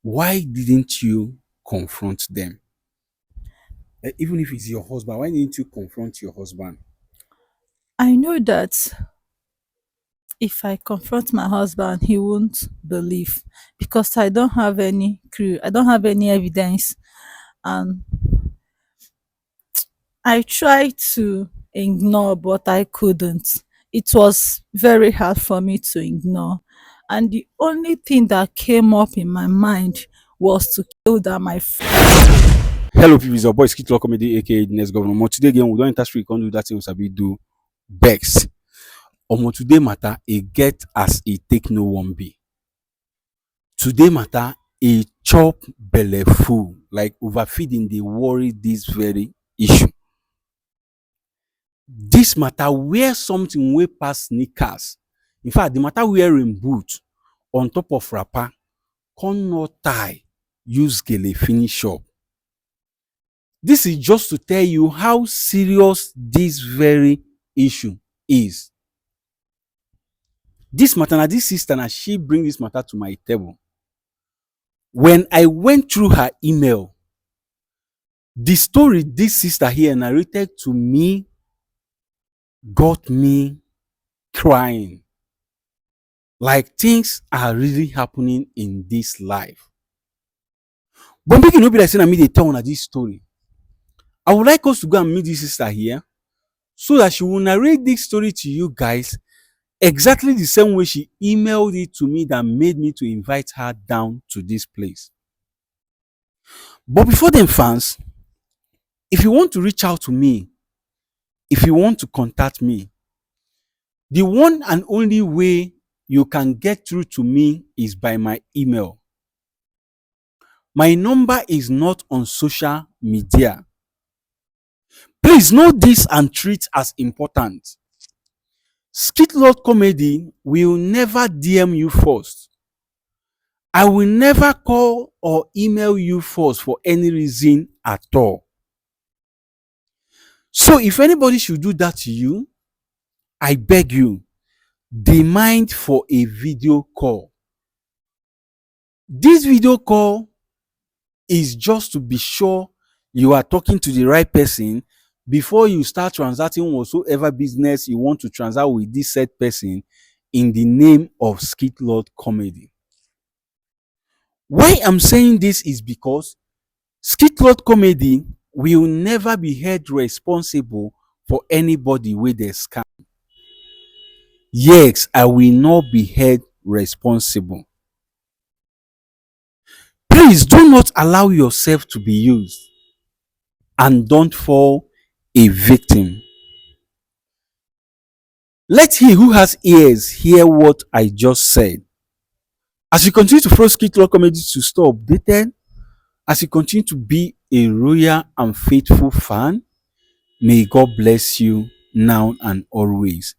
Why didn't you confront them? Even if it's your husband, why didn't you confront your husband? I know that if I confront my husband, he won't believe because I don't have any clue. I don't have any evidence. And I tried to ignore, but I couldn't. It was very hard for me to ignore. And the only thing that came up in my mind was to kill that my Hello, people, it's your boy Skit Law Comedy, aka the next governor. But today again, we don't enter street, can't do that thing we sabi do Bex. Omo today matter, e get as e take no one be. Today matter, e chop belle full, like overfeeding dey worry this very issue. This matter wear something wey pass sneakers. In fact, the matter wear rain boot on top of wrapper, come no tie, use gele finish up. This is just to tell you how serious this very issue is. This matter, na this sister, na she bring this matter to my table. When I went through her email, the story this sister here narrated to me got me crying. Like things are really happening in this life. But make e no be like say na me dey tell una this story. I would like us to go and meet this sister here so that she will narrate this story to you guys exactly the same way she emailed it to me that made me to invite her down to this place. But before then, fans, if you want to reach out to me, if you want to contact me, the one and only way you can get through to me is by my email. My number is not on social media. Please know this and treat as important. Skitlord Comedy will never DM you first. I will never call or email you first for any reason at all. So if anybody should do that to you, I beg you, demand for a video call. This video call is just to be sure you are talking to the right person before you start transacting whatsoever business you want to transact with this said person in the name of Skitlord Comedy. Why I'm saying this is because Skitlord Comedy will never be held responsible for anybody wey dey scam. Yes, I will not be held responsible. Please do not allow yourself to be used and don't fall a victim. Let he who has ears hear what I just said. As you continue to follow Skitlord Comedy to stay updated, as you continue to be a royal and faithful fan, may God bless you now and always.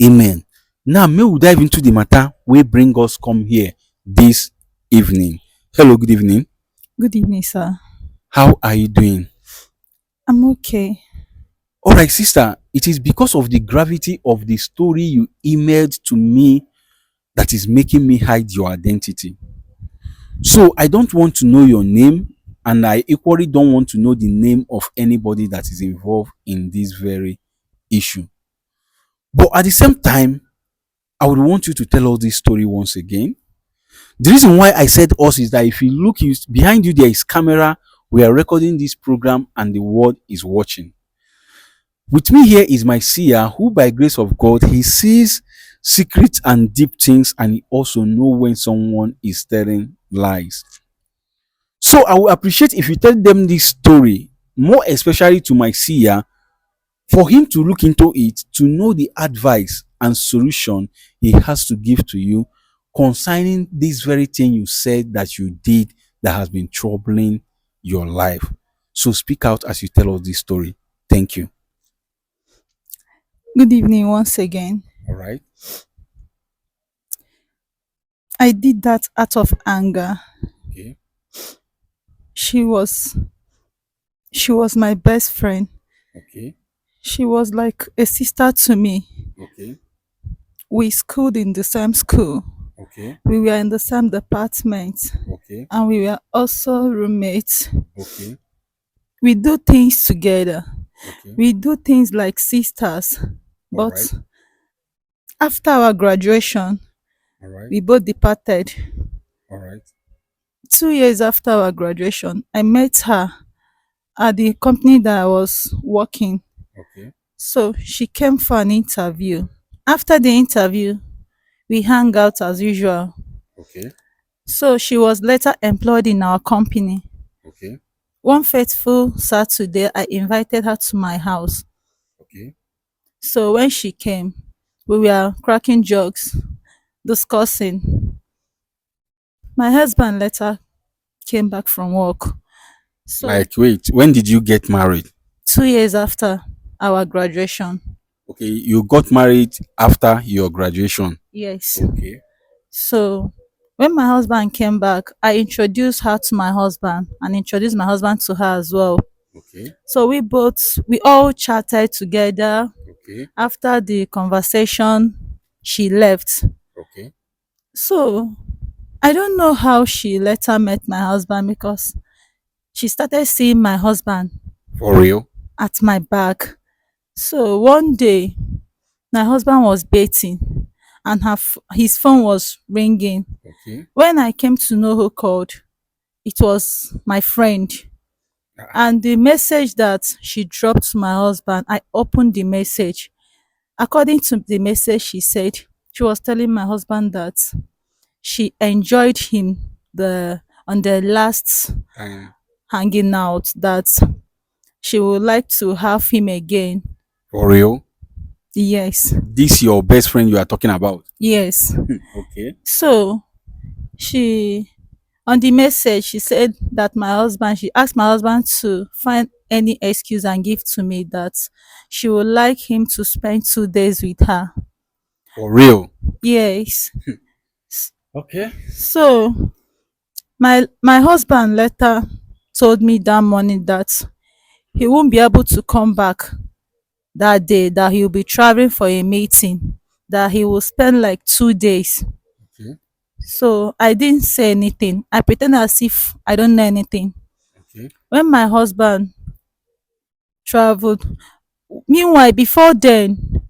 Amen. Now, may we dive into the matter wey bring us come here this evening. Hello, good evening. Good evening, sir. How are you doing? I'm okay. All right, sister, it is because of the gravity of the story you emailed to me that is making me hide your identity. So I don't want to know your name, and I equally don't want to know the name of anybody that is involved in this very issue. But at the same time, I would want you to tell us this story once again. The reason why I said us is that if you look behind you, there is camera. We are recording this program, and the world is watching. With me here is my seer, who by grace of God, he sees secret and deep things, and he also knows when someone is telling lies. So I would appreciate if you tell them this story, more especially to my seer, for him to look into it, to know the advice and solution he has to give to you concerning this very thing you said that you did that has been troubling your life. So speak out as you tell us this story. Thank you. Good evening once again. All right. I did that out of anger. Okay. She was she was my best friend. Okay. She was like a sister to me. Okay. We schooled in the same school. Okay. We were in the same department Okay. and we were also roommates. Okay. We do things together. Okay. We do things like sisters. All right. But after our graduation, All right. we both departed. All right. 2 years after our graduation, I met her at the company that I was working. Okay. So she came for an interview. After the interview, we hung out as usual. Okay. So she was later employed in our company. Okay. One fateful Saturday, I invited her to my house. Okay. So when she came, we were cracking jokes, discussing. My husband later came back from work. So Like, wait, when did you get married? 2 years after our graduation. Okay, you got married after your graduation. Yes. Okay. So when my husband came back, I introduced her to my husband and introduced my husband to her as well. Okay. So we all chatted together. Okay. After the conversation, she left. Okay. So I don't know how she later met my husband because she started seeing my husband For real? at my back. So one day, my husband was bathing and his phone was ringing. Okay. When I came to know who called, it was my friend. Ah, And the message that she dropped to my husband, I opened the message. According to the message, she said she was telling my husband that she enjoyed him on the last time. hanging out, that she would like to have him again. For real? Yes, This your best friend you are talking about? yes. Okay. So she on the message she said that she asked my husband to find any excuse and give to me that she would like him to spend 2 days with her. For real? Yes. Okay. So my husband later told me that morning that he won't be able to come back that day, that he'll be traveling for a meeting, that he will spend like 2 days. Okay. So I didn't say anything. I pretended as if I don't know anything. Okay. When my husband traveled, meanwhile, before then,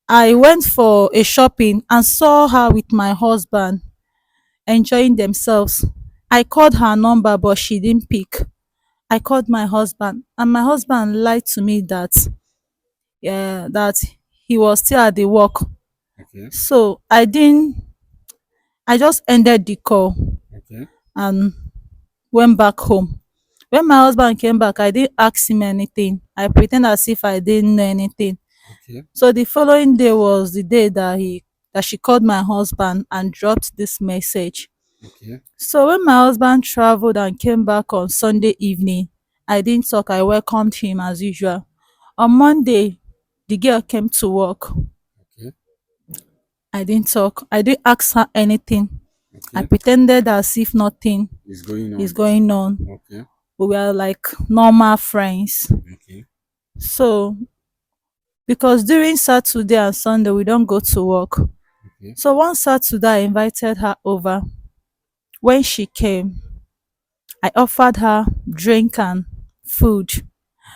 I went for a shopping and saw her with my husband enjoying themselves. I called her number, but she didn't pick. I called my husband, and my husband lied to me that that he was still at the work. Okay. So I just ended the call Okay. and went back home. When my husband came back, I didn't ask him anything. I pretend as if I didn't know anything. Okay. So the following day was the day that she called my husband and dropped this message. Okay. So when my husband traveled and came back on Sunday evening, I didn't talk. I welcomed him as usual. On Monday, the girl came to work. Okay. I didn't talk. I didn't ask her anything. I Okay. pretended as if nothing It's going is on. going on. Okay. We were like normal friends. Okay. So because during Saturday and Sunday we don't go to work. Okay. So one Saturday I invited her over. When she came, I offered her drink and food.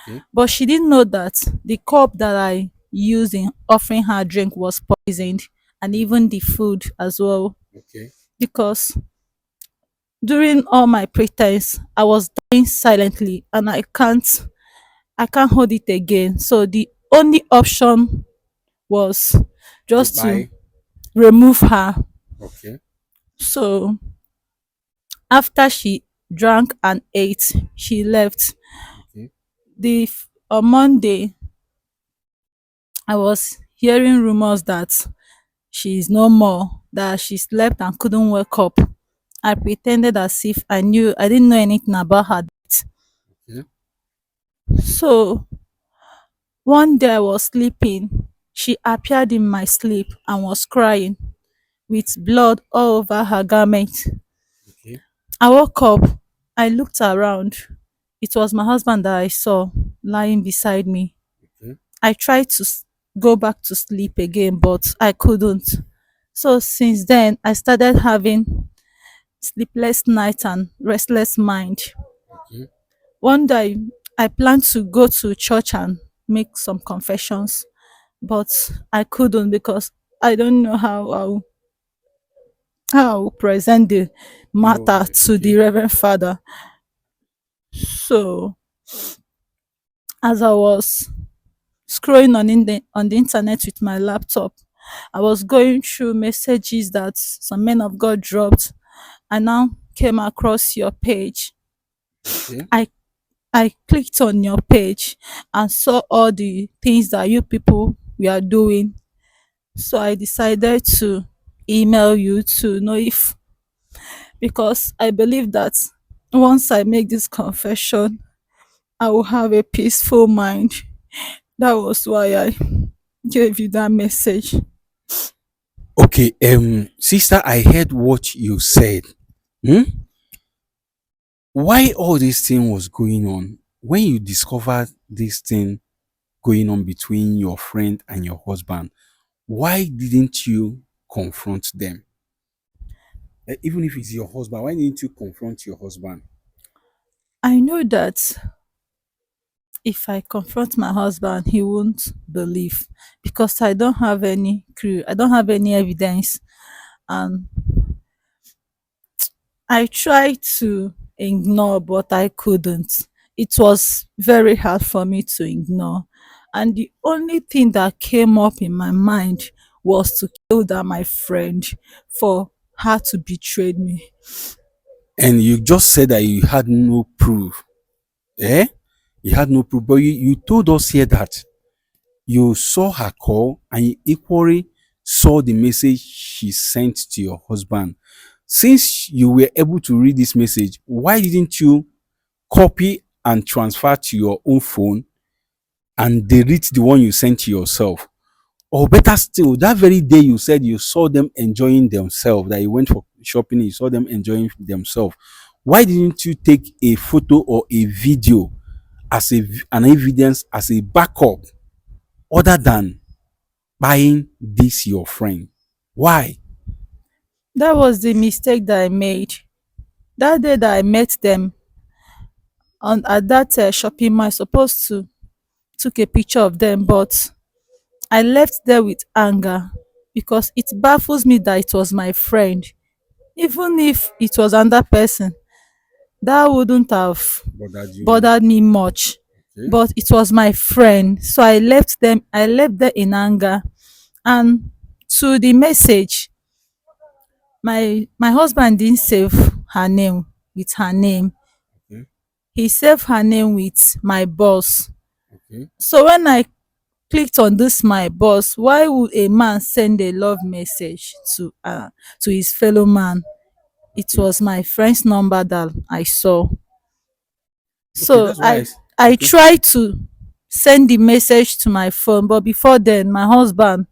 Okay. But she didn't know that the cup that I used in offering her drink was poisoned, and even the food as well. Okay. Because during all my pretense, I was dying silently and I can't hold it again. So the only option was To just to buy. remove her. Okay. So after she drank and ate, she left. Okay. On Monday, I was hearing rumors that she is no more, that she slept and couldn't wake up. I pretended as if I didn't know anything about her death. Okay. So one day I was sleeping. She appeared in my sleep and was crying with blood all over her garment. Okay. I woke up. I looked around. It was my husband that I saw lying beside me. Okay. I tried to go back to sleep again, but I couldn't. So since then, I started having sleepless nights and restless mind. Okay. One day, I planned to go to church and make some confessions, but I couldn't because I don't know how I'll present the Your matter to the okay. Reverend Father. So as I was scrolling on the internet with my laptop, I was going through messages that some men of God dropped. I now came across your page. Okay. I I clicked on your page and saw all the things that you people were doing. So I decided to email you to know if, because I believe that once I make this confession, I will have a peaceful mind. That was why I gave you that message. Okay. Sister, I heard what you said. Hmm? Why all this thing was going on? When you discovered this thing going on between your friend and your husband, why didn't you confront them? Even if it's your husband, why didn't you confront your husband? I know that if I confront my husband, he won't believe because I don't have any clue, I don't have any evidence. And I tried to ignore, but I couldn't. It was very hard for me to ignore. And the only thing that came up in my mind was to kill that my friend for her to betray me. And you just said that you had no proof. Eh? You had no proof, but you told us here that you saw her call and you equally saw the message she sent to your husband. Since you were able to read this message, why didn't you copy and transfer to your own phone and delete the one you sent to yourself? Or better still, that very day you said you saw them enjoying themselves, that you went for shopping, you saw them enjoying themselves. Why didn't you take a photo or a video as an evidence, as a backup, other than buying this your friend? Why? That was the mistake that I made. That day that I met them on at that shopping mall, I supposed to took a picture of them, but I left there with anger because it baffles me that it was my friend. Even if it was another person, that wouldn't have Bothered you more. bothered me much. Okay. But it was my friend. So I left there in anger. And to the message, my husband didn't save her name with her name. Okay. He saved her name with my boss. Okay. So when I clicked on this my boss, why would a man send a love message to his fellow man? It Okay. was my friend's number that I saw. Okay. So That's why I okay. tried to send the message to my phone, but before then my husband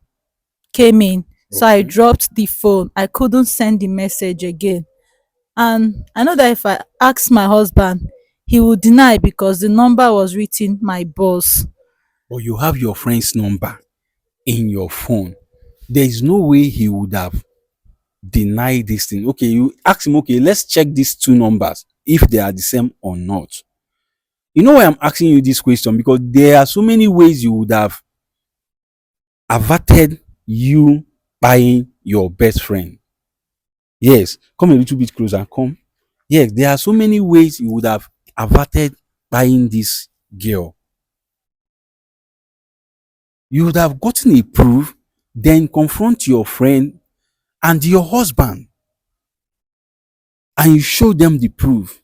came in. So I Okay. dropped the phone. I couldn't send the message again. And I know that if I asked my husband, he would deny because the number was written my boss. But you have your friend's number in your phone. There is no way he would have denied this thing. Okay, you ask him, okay, let's check these two numbers if they are the same or not. You know why I'm asking you this question? Because there are so many ways you would have averted you buying your best friend. Yes, come a little bit closer. Come. Yes, there are so many ways you would have averted buying this girl. You would have gotten a proof, then confront your friend and your husband, and you show them the proof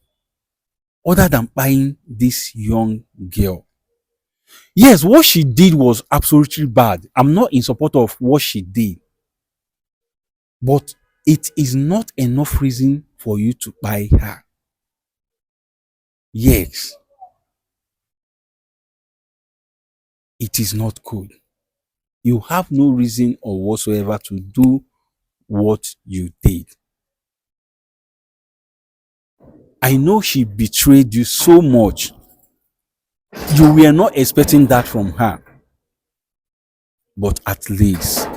other than buying this young girl. Yes, what she did was absolutely bad. I'm not in support of what she did, but it is not enough reason for you to buy her. Yes, it is not good. You have no reason or whatsoever to do what you did. I know she betrayed you so much. You were not expecting that from her, but at least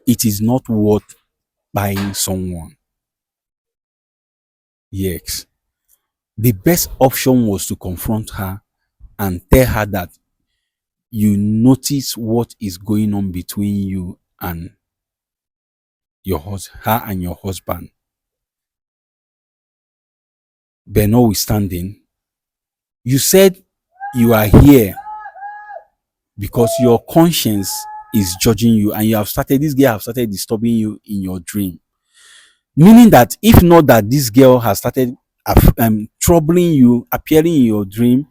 it is not worth buying someone. Yes. The best option was to confront her and tell her that you notice what is going on between you and her and your husband. But notwithstanding, you said you are here because your conscience is judging you, and this girl have started disturbing you in your dream. Meaning that if not that this girl has started troubling you, appearing in your dream,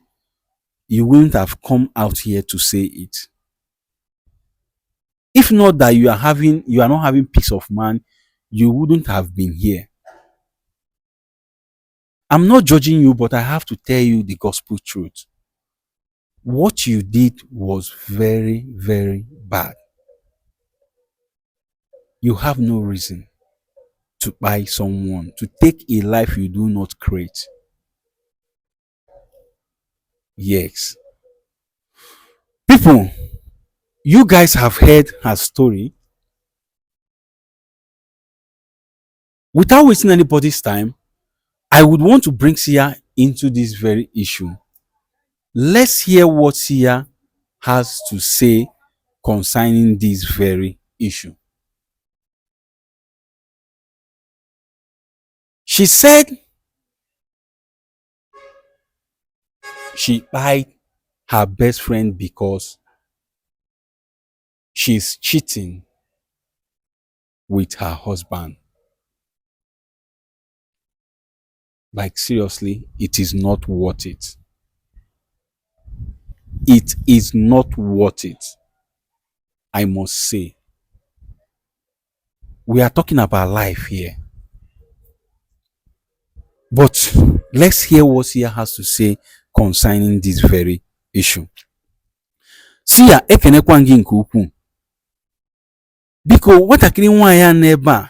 you wouldn't have come out here to say it. If not that you are not having peace of mind, you wouldn't have been here. I'm not judging you, but I have to tell you the gospel truth. What you did was very, very bad. You have no reason to buy someone, to take a life you do not create. Yes. People, you guys have heard her story. Without wasting anybody's time, I would want to bring Sia into this very issue. Let's hear what Sia has to say concerning this very issue. She said she lied her best friend because she's cheating with her husband. Like, seriously, it is not worth it. It is not worth it. I must say. We are talking about life here. But let's hear what Sia has to say concerning this very issue. Sia, ekenekwa gị nke ukwuu. Biko, nwatakịrị nwaanyị a n'ebe a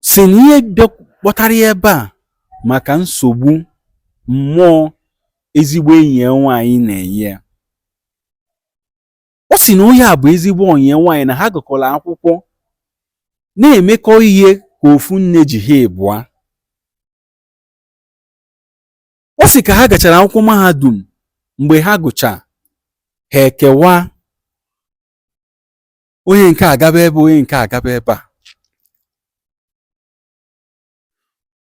si na ihe kpọtara ya ebe a maka nsogbu mmụọ ezigbo enyi ya nwaanyị na-enye ya. Ọ sị na onye a bụ ezigbo enyi ya nwaanyị, na ha gụkọrọ akwụkwọ na-emekọ ihe ka ofu nne ji ha abụọ. Ọ sị ka ha gachara akwụkwọ mahadum, mgbe ha gụcha ha ekewa, onye nke agaba ebe, onye nke agaba ebe a.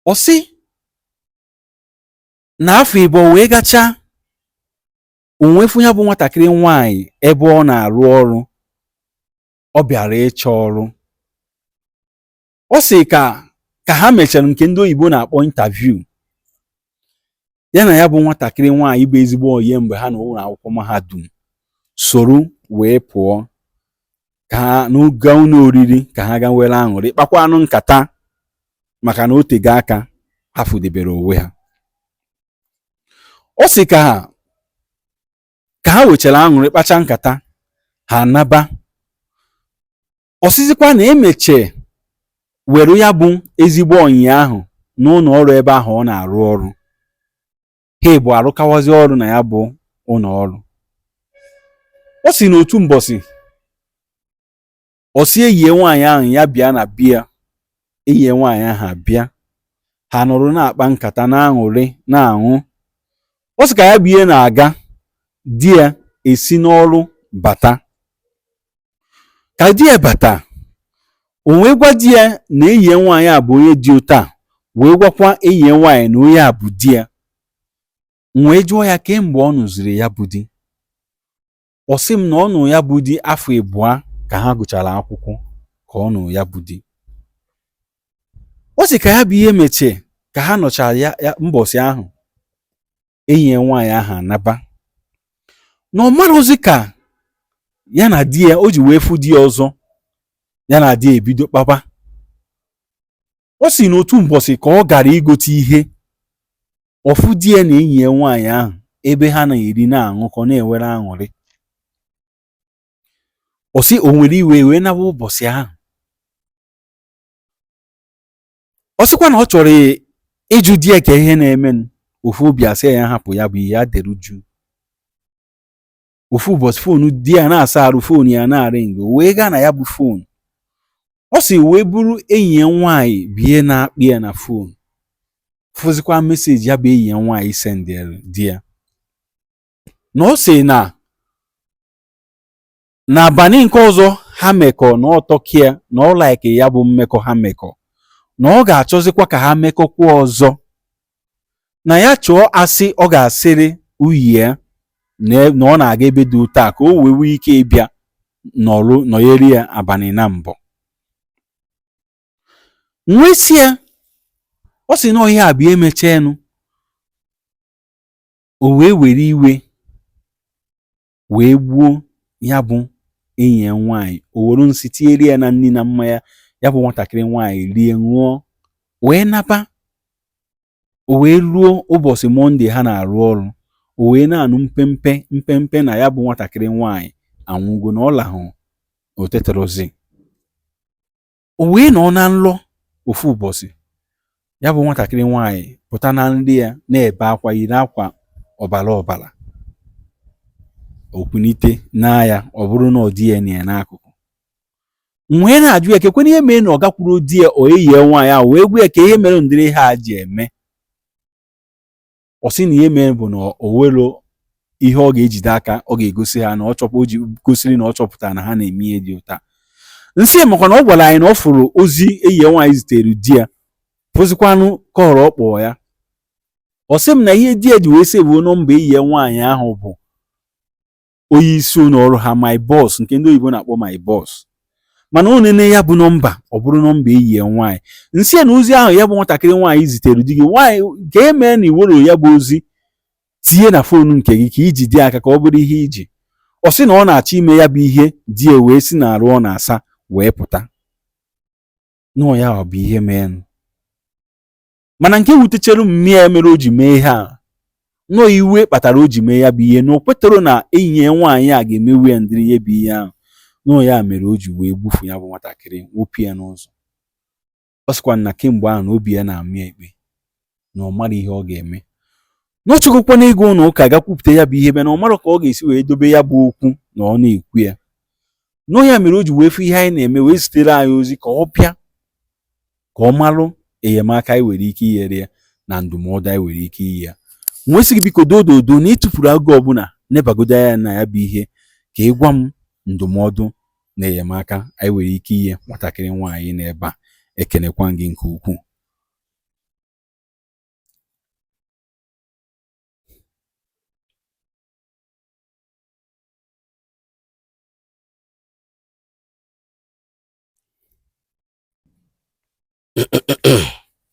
Ọ sị na afọ ịbụ wee gacha, onwefu ya bụ nwatakịrị nwaanyị ebe ọ na-arụ ọrụ, ọ bịara ịchọ ọrụ. Ọ sị ka ha mechara nke ndị oyibo na-akpọ interview, ya na ya bụ nwatakịrị nwaanyị bụ ezigbo onye mgbe ha na ụlọ akwụkwọ mahadum soro wee pụọ ka ha n'oge ụlọ oriri ka ha ga were aṅụrị kpakwa anụ nkata, maka na o tego aka ha fụdebere onwe ha. Ọ sị ka ha wechara aṅụrị kpacha nkata, ha naba. Ọ sịzikwa na emeche were ya bụ ezigbo ọnyị ahụ n'ụlọ ọrụ ebe ahụ ọ na-arụ ọrụ. Ha bụ arụkawazi ọrụ na ya bụ ụlọ ọrụ. Ọ sị na otu mbọsị ọ sị eyie nwaanyị ahụ ya bịa na bịa, eyie nwaanyị ahụ abịa, ha nọrọ na-akpa nkata, na-aṅụrị, na-aṅụ. Ọ sị ka ya bụ ihe na-aga, di ya esi n'ọrụ bata. Ka di ya bata, o wee gwa di ya na eyie nwaanyị a bụ onye dị otu a, wee gwakwa eyie nwaanyị na onye a bụ di ya. Wee jụọ ya kemgbe ọ nụziri ya bụ di. Ọ sị m na ọ nụ ya bụ di afọ abụọ ka ha gụchara akwụkwọ ka ọ nụ ya bụ di. Ọ sị ka ya bụ ihe mechie ka ha nọchara ya mbọsị ahụ, enyi ya nwaanyị ahụ anaba, na ọ marụzi ka ya na di ya, o ji wee fụ di ya ọzọ, ya na di ya ebido kpaba. Ọ sị na otu mbọsị ka ọ gara igote ihe, ọfụ di ya na enyi ya nwaanyị ahụ ebe ha na-eri, na-aṅụkọ, na-enwere aṅụrị. Ọ sị o nwere iwe wee naba ụbọchị ahụ. Ọ sịkwa na ọ chọrọ ịjụ di ya ka ihe na-eme, ofu obi asị ya hapụ ya bụ ihe, ya dere uju. ofu ụbọchị foonu di ya na-asa arụ, foonu ya na-aring, o wee gaa na ya bụ foonu. Ọ si wee bụrụ enyi ya nwaanyị bie na-akpị ya na foonu, fụzikwa meseji ya bụ enyi ya nwaanyị sendere di ya na ọ sị na n'abalị nke ọzọ ha mekọ na ọtọkia na ọ like ya bụ mmekọ ha mekọ, na ọ ga-achọzikwa ka ha mekọkwa ọzọ, na ya chọọ asị ọ ga-asịrị uyi ya na ọ na-aga ebe dị otu a ka o wee nwee ike ịbịa nọnyere ya abalị na mbụ. Nwesị ya ọ sị na ihe a bụ emechenụ, o wee were iwe wee gbuo ya bụ enyi ya nwaanyị, o were nsị tinyere ya na nri na mmanya ya bụ nwatakịrị nwaanyị rie ṅụọ wee naba. O wee ruo ụbọchị Mọnde ha na-arụ ọrụ, o wee na-anụ mpempe na ya bụ nwatakịrị nwaanyị anwụgo, na ọ lahụ o teterozi. O wee nọ na nlọ ofu ụbọchị, ya bụ nwatakịrị nwaanyị pụta na nri ya na-ebe akwa, yiri akwa ọbara ọbara, okwunite na ya, ọ bụrụ na ọ dị ya na ya n'akụkụ. Wee na-ajụ ya kekwana ihe mere na ọ gakwuru di ya o eyi nwaanyị ahụ, wee gwa ya ka ihe mere ndịrị ha ji eme. Ọ sị na ihe mere bụ na o wero ihe ọ ga-ejide aka ọ ga-egosi ha na o ji gosiri na ọ chọpụtara na ha na-eme ihe dị ụta. Nsị maka na ọ gwara anyị na ọ fụrụ ozi eyi nwaanyị zitere di ya, fụzikwanụ kọrọ ọ kpọọ ya. Ọ sị m na ihe di ya ji wee sevuo nọmba eyi nwaanyị ahụ bụ onye isi ụlọ ọrụ ha, my boss, nke ndị oyibo na-akpọ my boss, mana onene ya bụ nọmba ọ bụrụ nọmba eyi nwaanyị. Nsị na ozi ahụ ya bụ nwatakịrị nwaanyị zitere di gị nwaanyị ka e mee na iwero ya bụ ozi tinye na foonu nke gị ka iji dị aka ka ọ bụrụ ihe iji. Ọ sị na ọ na-achọ ime ya bụ ihe di ya wee si na arụ ọ na-asa wee pụta, nọọ ya ọ bụ ihe meenụ. Mana nke wutechara m ya mere o ji mee ihe a, nọọ iwe kpatara o ji mee ya bụ ihe, na o kwetara na enyi ya nwaanyị a ga-emewu ya ndịrị ihe bụ ihe ahụ, nọọ ya mere o ji wee gbufu ya bụ nwatakịrị, wụpụ ya n'ụzọ. Ọ sịkwa na kemgbe ahụ na obi ya na-amị ekpe, na ọ mara ihe ọ ga-eme, na ọ chọgokwa na ịga ụlọ ụka gakwupụta ya bụ ihe bịa, na ọ mara ka ọ ga-esi wee dobe ya bụ okwu na ọ na-ekwu ya. Nọọ ya mere o ji wee fụ ihe anyị na-eme wee zitere anyị ozi ka ọ bịa ka ọ marụ enyemaka anyị nwere ike inyere ya na ndụmọdụ anyị nwere ike iyi ya. Nwesị gị biko dododo na ịtụfuru agụ ọbụla nebagodo ya na ya bụ ihe ka ị gwa m ndụmọdụ na enyemaka anyị nwere ike inye nwatakịrị nwaanyị n'ebe a. Ekenekwa gị nke ukwuu.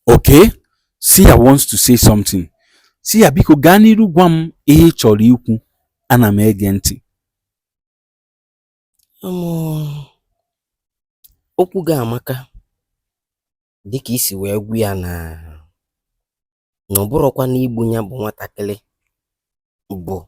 Okay, Sia wants to say something. Sia biko gaa n'iru gwa m ihe ị chọrọ ikwu, ana m ege ntị. Okwu gị amaka dịka isi wee gwu ya na ọ bụrụkwa na igbu ya bụ nwatakịrị bụ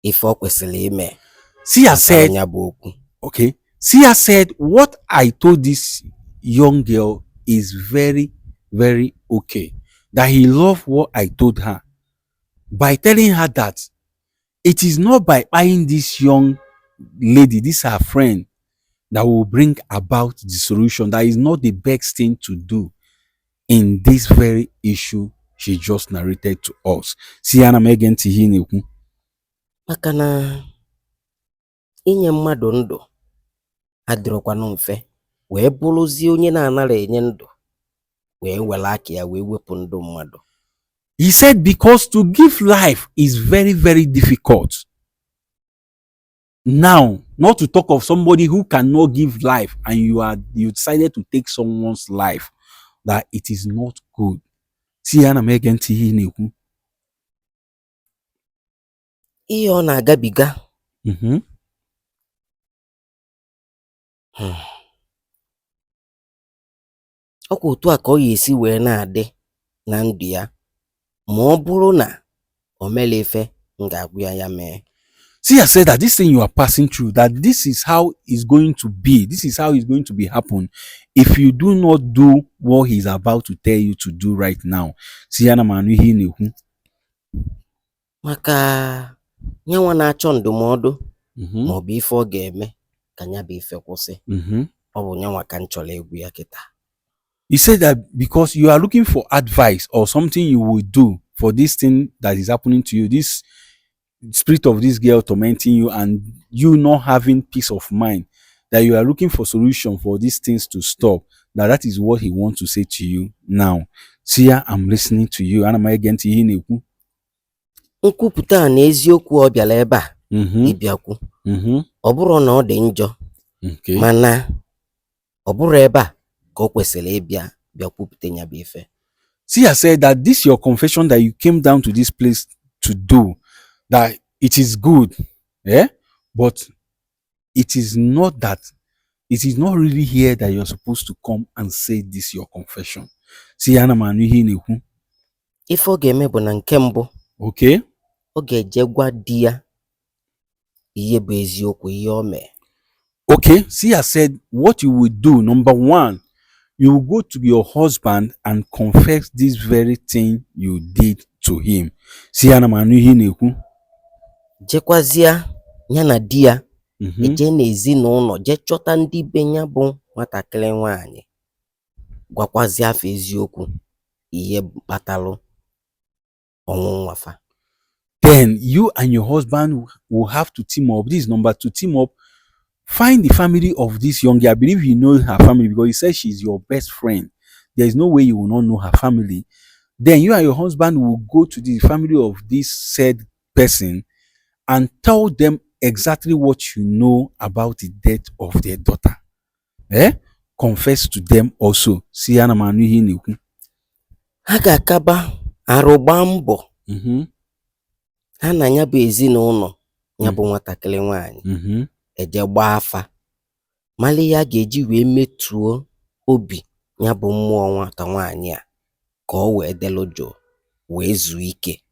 ife ọ kwesịrị ime. Sia said, ya bụ okwu. Okay, Sia said what I told this young girl is very, very okay. That he loved what I told her by telling her that it is not by buying this young lady, this her friend, that will bring about the solution. That is not the best thing to do in this very issue she just narrated to us. See, ana m ege ntị ihe na-ekwu. Maka na inye mmadụ ndụ adịrọkwanụ mfe, wee bụrụzie onye na-anara enye ndụ wee were aka ya wee wepụ ndụ mmadụ. He said because to give life is very, very difficult. Now, not to talk of somebody who cannot give life and you decided to take someone's life, that it is not good. See, ana m ege ntị ihe na-ekwu. Ihe ọ na-agabiga ọkwa otu a ka ọ ga-esi wee na-adị na ndụ ya ma ọ bụrụ na o mere ife m ga-agwa ya mee. See, I said that this thing you are passing through, that this is how it's going to be. This is how it's going to be happen if you do not do what he's about to tell you to do right now. See, ana m anụ ihe na-ekwu. Maka nyanwa na-achọ ndụmọdụ Mhm. ma ọ bụ ife ọ ga-eme ka nya bụ ife kwụsị. Mhm. Ọ bụ nyanwa ka m chọrọ egwu ya kịta. He said that because you are looking for advice or something you will do for this thing that is happening to you, this spirit of this girl tormenting you, and you not having peace of mind, that you are looking for solution for these things to stop. That is what he wants to say to you now. Sia, I'm listening to you. Ana m ege ntị ihe ị na-ekwu. Nkwupụta a na eziokwu ọ bịara ebe a ịbịakwu. Ọ bụrụ na ọ dị njọ, mana ọ bụrụ ebe a ka o kwesịrị ịbịa bịakwupụta nya bụ ife. Sia said that this your confession that you came down to this place to do, that it is good, but it is not really here that you're supposed to come and say this your confession. See, ana m anụ ihe ị na-ekwu. Ife ọ ga-eme bụ na nke mbụ, Okay. ọ ga-eje gwa di ya ihe bụ eziokwu ihe o mee. Okay. Sia said what you will do, number one, you will go to your husband and confess this very thing you did to him. See, ana m anụ ihe ị na-ekwu. Jekwazia ya na di ya eje n'ezinụlọ je chọta ndị be ya bụ nwatakịrị nwaanyị, gwakwazi afọ eziokwu ihe kpatalụ ọnwụ nwafa. Then you and your husband will have to team up. This is number two, team up. Find the family of this young girl. I believe you know her family because you said she's your best friend. There is no way you will not know her family. Then you and your husband will go to the family of this said person and tell them exactly what you know about the death of their daughter. Confess to them also. See, ana m anụ ihe ị na-ekwu. Ha ga-akaba arụgba mbọ ha na ya bụ ezinụlọ ya bụ nwatakịrị nwaanyị eje gbaa afa mali ya ga-eji wee metuo obi ya bụ mmụọ nwata nwaanyị a ka ọ wee delu jụụ wee zuo ike,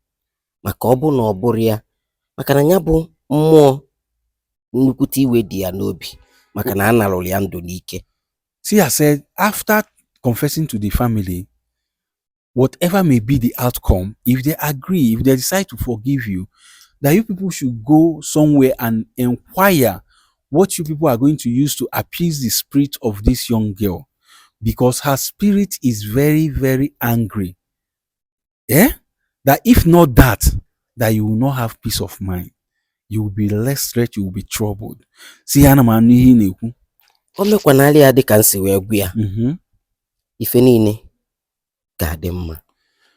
maka ọ bụ na ọ bụrụ ya, maka na ya bụ mmụọ nnukwute iwe dị ya n'obi maka na a narụrụ ya ndụ n'ike. See, I said after confessing to the family, whatever may be the outcome, if they agree, if they decide to forgive you, that you people should go somewhere and inquire what you people are going to use to appease the spirit of this young girl, because her spirit is very, very angry. That if not that you will not have peace of mind. You will be less stressed, you will be troubled. See, ana m anụ ihe ị na-ekwu. O mekwanarị ya dịka nsi wee gwu ya. Ife niile ga-adị mma.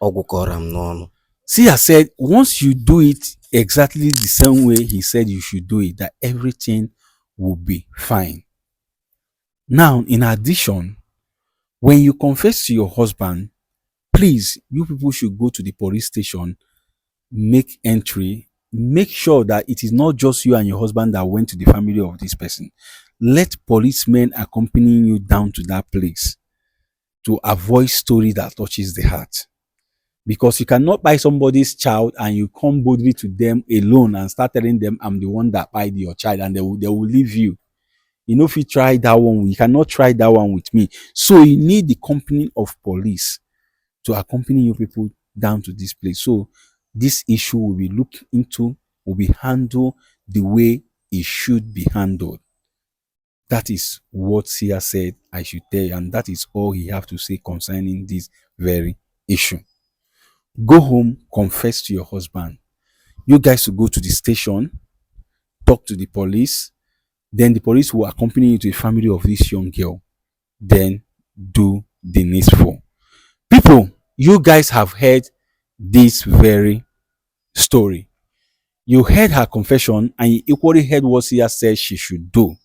Ọgwụ kọrọ m n'ọnụ. See, I said, once you do it exactly the same way he said you should do it, that everything will be fine. Now, in addition, when you confess to your husband, please, you people should go to the police station, make entry, make sure that it is not just you and your husband that went to the family of this person. Let policemen accompany you down to that place to avoid story that touches the heart. Because you cannot buy somebody's child and you come boldly to them alone and start telling them, I'm the one that bought your child, and they will leave you. You know, if you try that one, you cannot try that one with me. So you need the company of police to accompany you people down to this place. So this issue will be looked into, will be handled the way it should be handled. That is what Sia said I should tell you, and that is all he have to say concerning this very issue. Go home, confess to your husband. You guys will go to the station, talk to the police. Then the police will accompany you to the family of this young girl. Then do the needful. People, you guys have heard this very story. You heard her confession and you equally heard what Sia said she should do.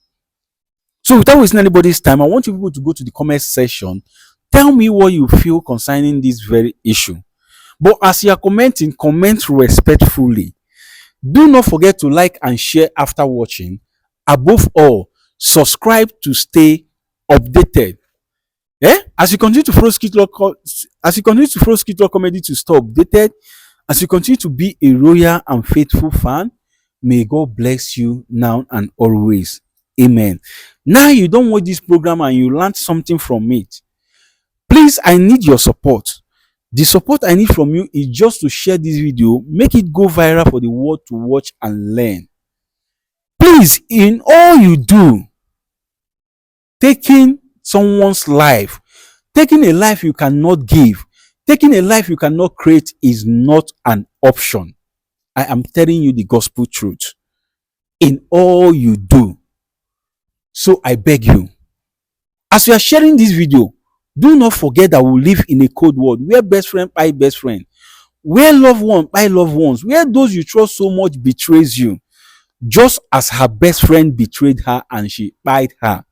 So without wasting anybody's time, I want you people to go to the comment section. Tell me what you feel concerning this very issue. But as you are commenting, comment respectfully. Do not forget to like and share after watching. Above all, subscribe to stay updated. As you continue to follow Skitlaw Comedy to stay updated, as you continue to be a loyal and faithful fan, may God bless you now and always. Amen. Now you don't watch this program and you learned something from it. Please, I need your support. The support I need from you is just to share this video, make it go viral for the world to watch and learn. Please, in all you do, taking someone's life, taking a life you cannot give, taking a life you cannot create is not an option. I am telling you the gospel truth. In all you do. So I beg you, as you are sharing this video, do not forget that we live in a cold world where best friend by best friend, where loved one by loved ones, where those you trust so much betrays you, just as her best friend betrayed her and she spied her.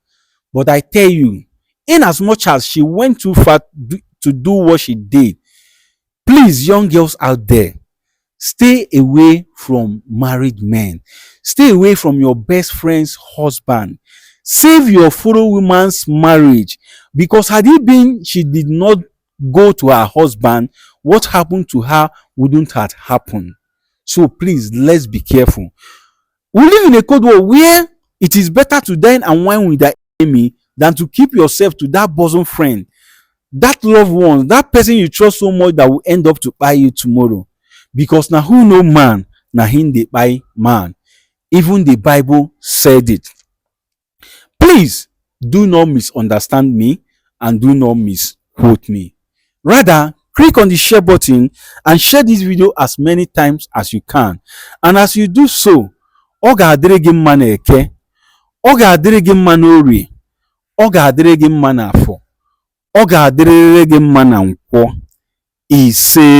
But I tell you, in as much as she went too far to do what she did, please, young girls out there, stay away from married men. Stay away from your best friend's husband. Save your fellow woman's marriage, because had it been she did not go to her husband, what happened to her wouldn't have happened. So please, let's be careful. We live in a cold world where it is better to dine and wine with the enemy than to keep yourself to that bosom friend, that loved one, that person you trust so much that will end up to buy you tomorrow. Because now who know man, now him they buy man. Even the Bible said it. Please do not misunderstand me and do not misquote me. Rather, click on the share button and share this video as many times as you can. And as you do so, ọ ga-adịrị gị mma n'eke, ọ ga-adịrị gị mma n'orie, ọ ga-adịrị gị mma n'afọ, ọ ga-adịrịrị gị mma na nkwọ. Ise.